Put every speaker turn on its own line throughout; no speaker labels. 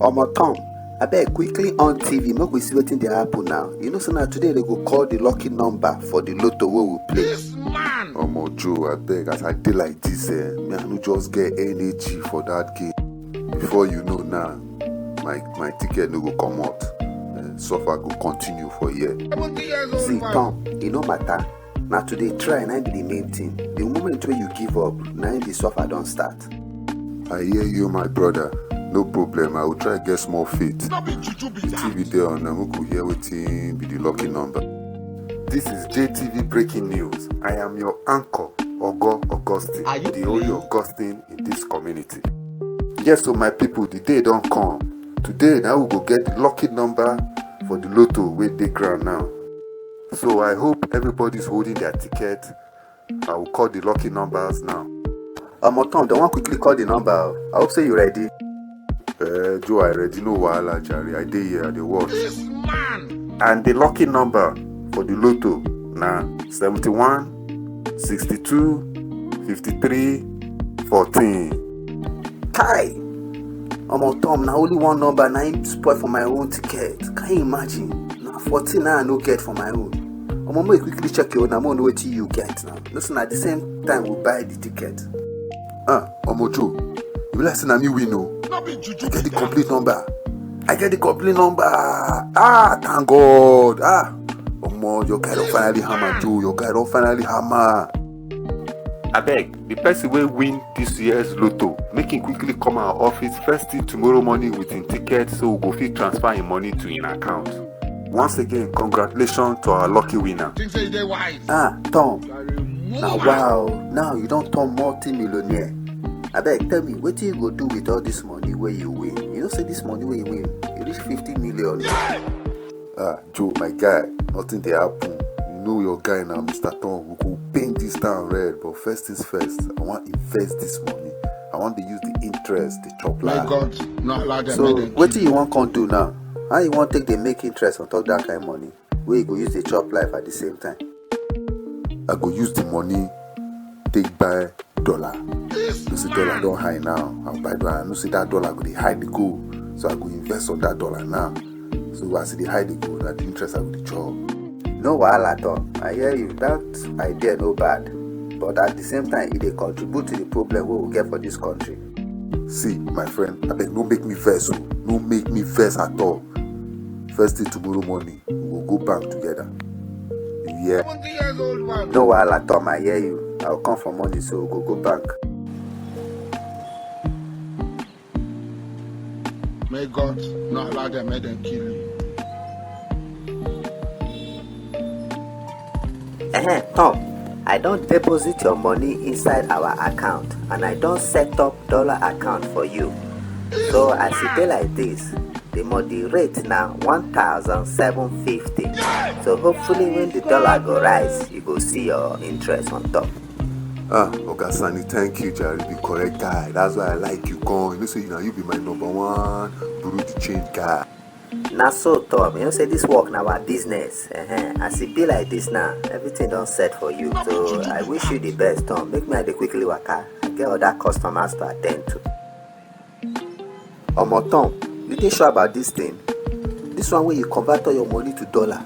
Omo Tom, abeg quickly on TV make we see wetin dey happen now. You know say na today they go call the lucky number for the lotto wey we play.
Omo Joe, abeg as I dey like this, me I no just get energy for that game. Before you know now, my ticket no go comot. Suffer go continue for here.
See Tom, e no matter. Na to dey try na be the main thing. The moment wey you give up, na the suffer don start.
I hear you, my brother. No problem, I will try get small faith. The TV there on we go hear wetin be the lucky number. This is JTV Breaking News. I am your anchor, Ogo Augustine, the only Augustine in this community. Yes, so my people, the day don't come. Today, now we go get the lucky number for the lotto wey dey ground now. So I hope everybody's holding their ticket. I will call the lucky numbers now.
Omo Tom, don't want quickly call the number. I hope say you ready.
Joe, I already know wahala jare. I dey here, I dey watch. And the lucky number for the lotto na 71 62 53 14.
Kai! Omo Tom, na only one number na him spoil for my own ticket. Can you imagine? Na 14 na I no get for my own. Omo, make you quickly check your own. I know wetin you get now. Listen, at the same time we buy the ticket.
Omo Joe, you like say na me win o. I get the complete number. Thank God. Omo, your guy don finally hammer, Joe. Your guy don finally hammer. Abeg, the person wey win this year's lotto, make him quickly come our office first thing tomorrow morning with him ticket so we go fit transfer him money to him account. Once again, congratulations to our lucky winner.
Tom. Now wow, now you don't turn multi-millionaire. Abeg, tell me, what you go do with all this money where you win? You know say this money where you win, you reach 50 million.
Joe, my guy, nothing dey happen. You know your guy now, Mr. Tom. We go paint this town red, but first things first, I want to invest this money. I want to use the interest, the chop life.
So, what do you want to do now? How you want to take the make interest on top that kind of money? Where you go use the chop life at the same time?
I go use the money, take buy dollar. You see dollar don't high now. I'll buy dollar. You see that dollar go dey high the go. So I go invest on that dollar now. So as the high the go, that the interest I go dey chop.
No wahala at all. I hear you. That idea no bad. But at the same time, it dey contribute to the problem we will get for this country.
See, my friend, abeg no make me vex. No make me vex at all. First thing tomorrow morning, we will go bank together. Yeah.
No wahala, Tom, I hear you. I'll come for money, so we'll go bank.
May God not allow them, may them kill you.
Tom, I don't deposit your money inside our account, and I don't set up dollar account for you. So as it be like this, the money rate now 1,750. So hopefully when the dollar go rise, you go see your interest on top.
Oga Sani, thank you, Jerry. The correct guy. That's why I like you, con. You know, say you be my number one Bureau de change guy.
Now so Tom, you know say this work now our business. As it be like this now, everything done set for you. So I wish you the best, Tom. Make me quickly waka. I get other customers to attend to. Omo Tom, you dey sure about this thing? This one where you convert all your money to dollar.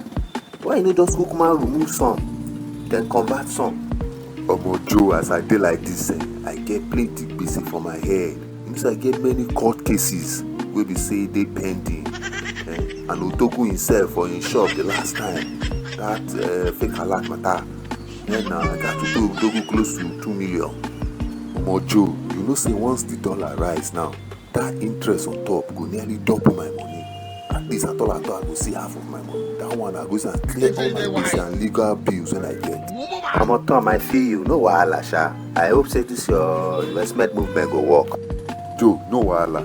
Why you no just cook man remove some, then convert some?
Omo Joe, as I dey like this, I get plenty busy for my head. You know, so I get many court cases wey be say they pending. And Otoku himself for his shop the last time, that fake alert matter. Then I got to pay Otoku close to 2 million. Omo Joe, you know say once the dollar rise now, that interest on top go nearly double my money. At least I thought I go see half of my money. That one I go and clear all my bills and legal bills when I get.
Omo Tom, I feel you. No wahala, sha. I hope say this your investment movement go work.
Joe, no wahala.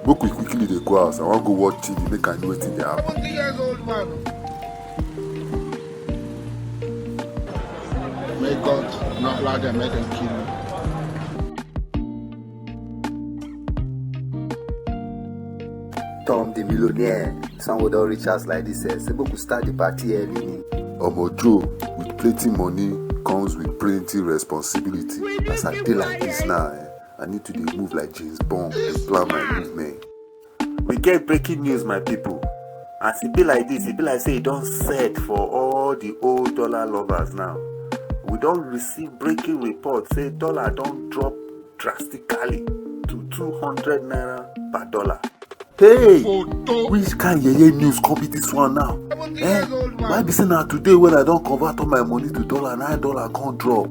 Make we quickly dey go house. I want go watch TV, make I know wetin dey happen.
70 years old man. May God not allow them, may them kill you.
Tom the millionaire. Someone don't reach us like this. Say we could start the party early.
Omo Joe, with plenty money comes with plenty responsibility. As I dey like this now, I need to dey move like James Bond to plan my movement. We get breaking news, my people. As it be like this, it be like say it don't set for all the old dollar lovers now. We don't receive breaking reports say dollar don't drop drastically to 200 naira per dollar. Hey, which kind yeye news come be this one now? Why be say now today when I don't convert all my money to dollar, now dollar can't drop?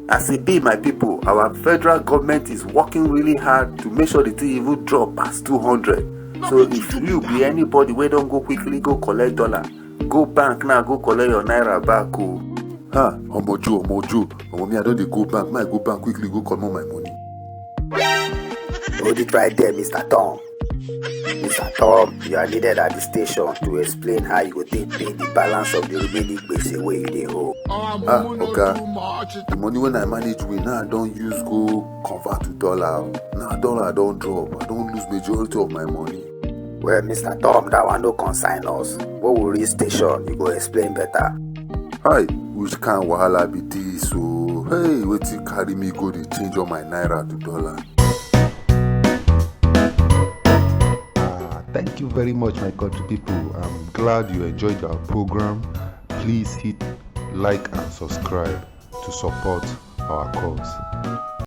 As it be, my people, our federal government is working really hard to make sure the thing even drop past 200. So if you be anybody where don't go quickly go collect dollar, go bank now, go collect your naira back. Oh. Omojo, me I don't dey go bank, I go bank quickly, go collect my money.
Hold it right there, Mr. Tom. Mr. Tom, you are needed at the station to explain how you go take pay the balance of the remaining gbese wey you dey owe.
Okay. The money when I manage with now I don't use go convert to dollar. Now dollar don't drop. I don't lose majority of my money.
Well, Mr. Tom, that one no consign us. When we reach station, you go explain better.
Hi, which kind wahala be this? So, hey, wetin carry me go dey change all my naira to dollar?
Thank you very much, my country people. I'm glad you enjoyed our program. Please hit like and subscribe to support our cause.